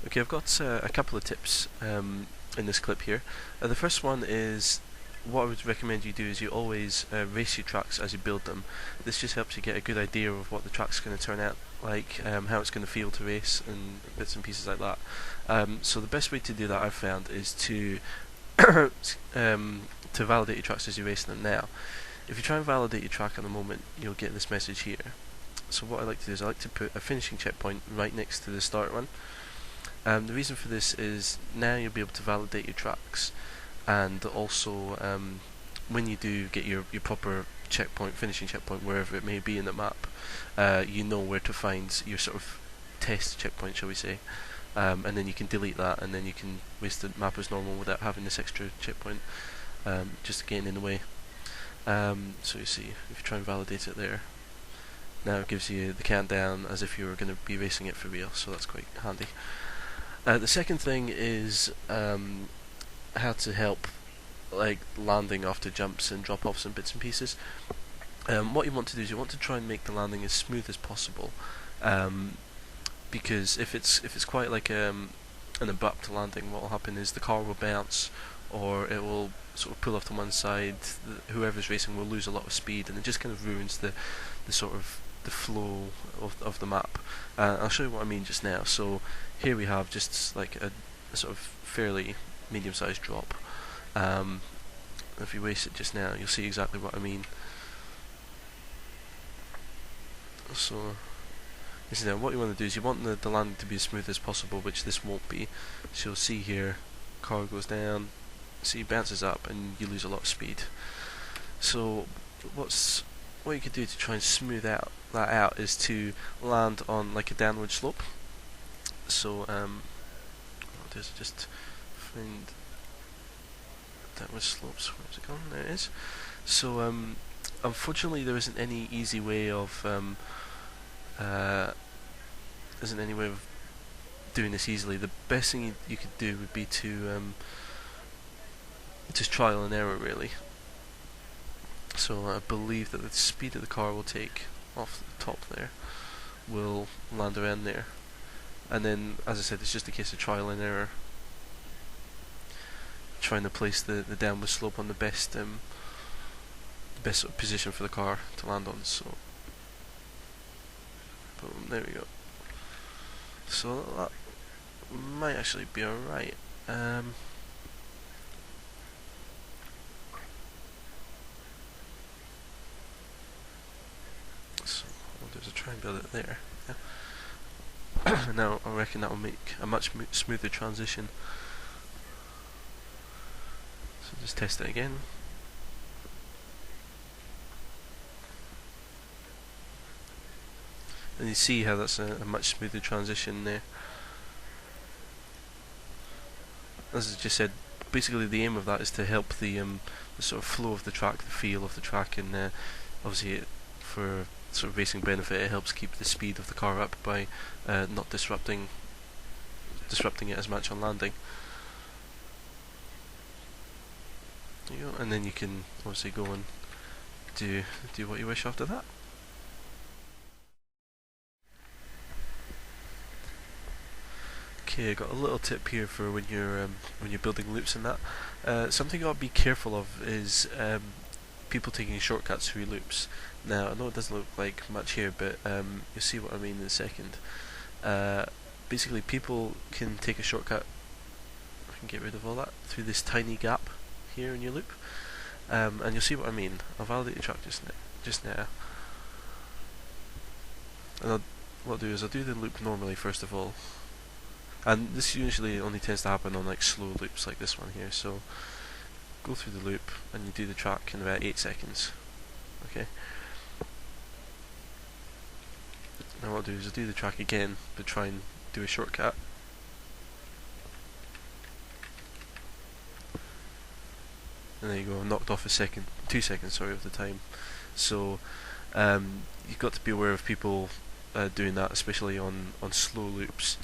Okay, I've got a couple of tips in this clip here. The first one is what I would recommend you do is you always race your tracks as you build them. This just helps you get a good idea of what the track's going to turn out like, how it's going to feel to race, and bits and pieces like that. So the best way to do that I've found is to to validate your tracks as you're racing them. Now, if you try and validate your track at the moment, you'll get this message here. So what I like to do is I like to put a finishing checkpoint right next to the start one. The reason for this is now you'll be able to validate your tracks, and also when you do get your proper checkpoint, finishing checkpoint, wherever it may be in the map, you know where to find your sort of test checkpoint, shall we say, and then you can delete that, and then you can waste the map as normal without having this extra checkpoint just getting in the way. So you see, if you try and validate it there, now it gives you the countdown as if you were going to be racing it for real, so that's quite handy. The second thing is how to help like landing after jumps and drop-offs and bits and pieces. What you want to do is you want to try and make the landing as smooth as possible, because if it's quite like an abrupt landing, what will happen is the car will bounce, or it will sort of pull off to one side. Whoever's racing will lose a lot of speed, and it just kind of ruins the sort of the flow of the map. I'll show you what I mean just now. So here we have just like a sort of fairly medium-sized drop. If you race it just now, you'll see exactly what I mean. So now what you want to do is you want the landing to be as smooth as possible, which this won't be. So you'll see here, car goes down, see bounces up, and you lose a lot of speed. So what you could do to try and smooth that out is to land on like a downward slope. So what I'll do is just find downward slopes. Where's it gone? There it is. So unfortunately there isn't any easy way of doing this easily. The best thing you could do would be to just trial and error, really. So I believe that the speed that the car will take off the top there will land around there, and then, as I said, it's just a case of trial and error, trying to place the downward slope on the best sort of position for the car to land on. So boom, there we go. So that might actually be alright. So what I'll do is I'll try and build it there. Yeah. Now I reckon that will make a much smoother transition. So just test it again. And you see how that's a much smoother transition there. As I just said, basically the aim of that is to help the sort of flow of the track, the feel of the track, and obviously for sort of racing benefit, it helps keep the speed of the car up by not disrupting it as much on landing. There you go, and then you can obviously go and do what you wish after that. Okay, I got a little tip here for when you're building loops and that. Something you got to be careful of is people taking shortcuts through loops. Now I know it doesn't look like much here, but you'll see what I mean in a second. Basically, people can take a shortcut. I can get rid of all that through this tiny gap here in your loop, and you'll see what I mean. I'll validate the track just now, and what I'll do is I'll do the loop normally first of all. And this usually only tends to happen on like slow loops like this one here. So go through the loop and you do the track in about 8 seconds. Okay. Now what I'll do is I'll do the track again, but try and do a shortcut. And there you go. I knocked off 2 seconds, sorry, of the time. So you've got to be aware of people doing that, especially on slow loops.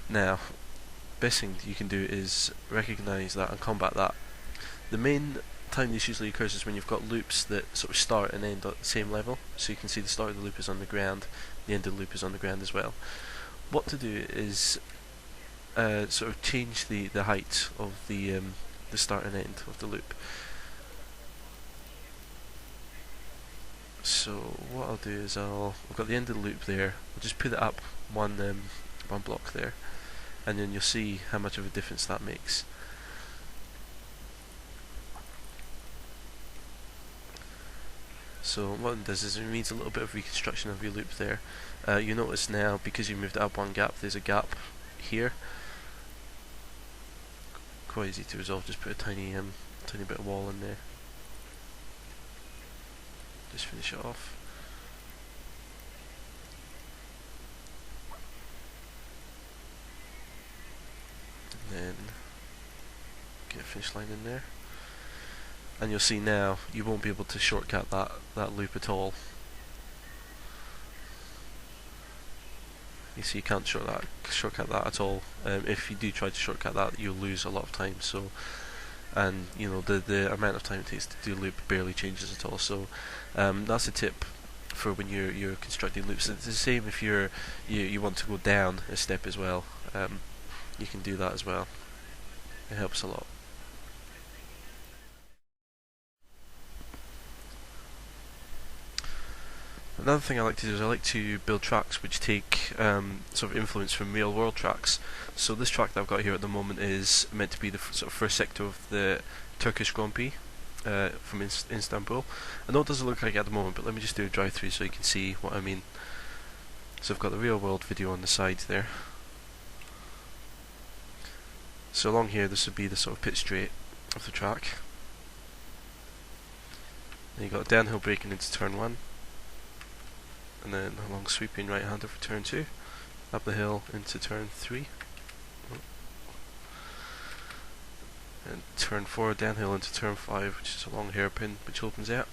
Now, best thing you can do is recognise that and combat that. The main time this usually occurs is when you've got loops that sort of start and end at the same level. So you can see the start of the loop is on the ground, the end of the loop is on the ground as well. What to do is sort of change the height of the start and end of the loop. So what I'll do is I've got the end of the loop there. I'll just put it up one block there, and then you'll see how much of a difference that makes. So what it does is it means a little bit of reconstruction of your loop there. You notice now, because you moved it up one gap, there's a gap here. Quite easy to resolve, just put a tiny bit of wall in there. Just finish it off. And then get a finish line in there. And you'll see now you won't be able to shortcut that loop at all. You see, you can't shortcut that at all. If you do try to shortcut that, you'll lose a lot of time. So, and you know the amount of time it takes to do a loop barely changes at all. So, that's a tip for when you're constructing loops. It's the same if you want to go down a step as well. You can do that as well. It helps a lot. Another thing I like to do is I like to build tracks which take sort of influence from real world tracks. So this track that I've got here at the moment is meant to be the sort of first sector of the Turkish Grand Prix from Istanbul. I know it doesn't look like it at the moment, but let me just do a drive through so you can see what I mean. So I've got the real world video on the side there. So along here this would be the sort of pit straight of the track. Then you've got a downhill braking into turn 1. And then a long sweeping right hander for turn 2, up the hill into turn 3, and turn 4 downhill into turn 5, which is a long hairpin which opens out,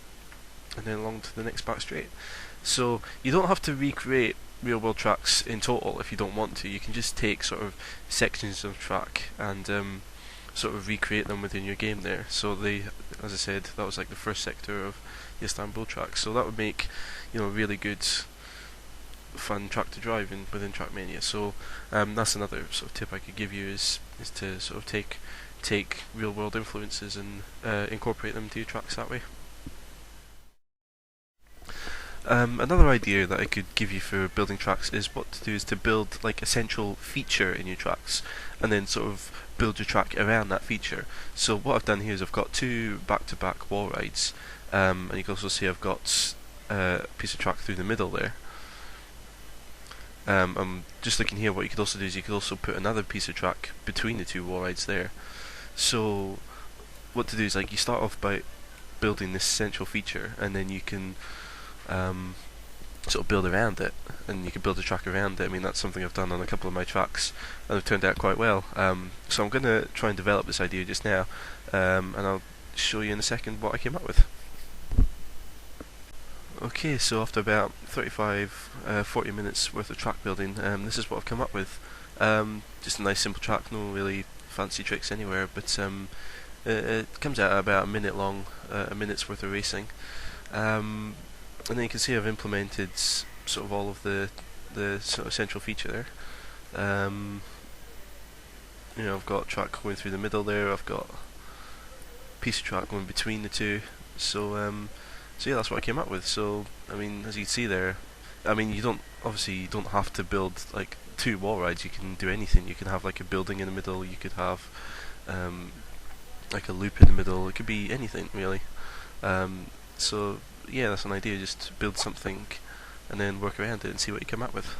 and then along to the next back straight. So you don't have to recreate real world tracks in total if you don't want to. You can just take sort of sections of track and sort of recreate them within your game there. So as I said, that was like the first sector of the Istanbul track. So that would make, you know, really good, fun track to drive within TrackMania. So that's another sort of tip I could give you is to sort of take real world influences and incorporate them into your tracks that way. Another idea that I could give you for building tracks is what to do is to build like a central feature in your tracks and then sort of build your track around that feature. So what I've done here is I've got 2 back-to-back wall rides, and you can also see I've got a piece of track through the middle there. I'm just looking here, what you could also do is you could also put another piece of track between the 2 wall rides there. So what to do is like you start off by building this central feature and then you can sort of build around it, and you can build a track around it. I mean, that's something I've done on a couple of my tracks and they've turned out quite well. So I'm going to try and develop this idea just now, and I'll show you in a second what I came up with. Okay, so after about 40 minutes worth of track building, this is what I've come up with. Just a nice simple track, no really fancy tricks anywhere, but it comes out at about a minute long, a minute's worth of racing. And then you can see I've implemented sort of all of the sort of central feature there. You know, I've got track going through the middle there, I've got a piece of track going between the 2. So yeah, that's what I came up with. So I mean, as you can see there, I mean, you don't have to build like 2 wall rides. You can do anything. You can have like a building in the middle. You could have like a loop in the middle. It could be anything really. So yeah, that's an idea. Just build something and then work around it and see what you come up with.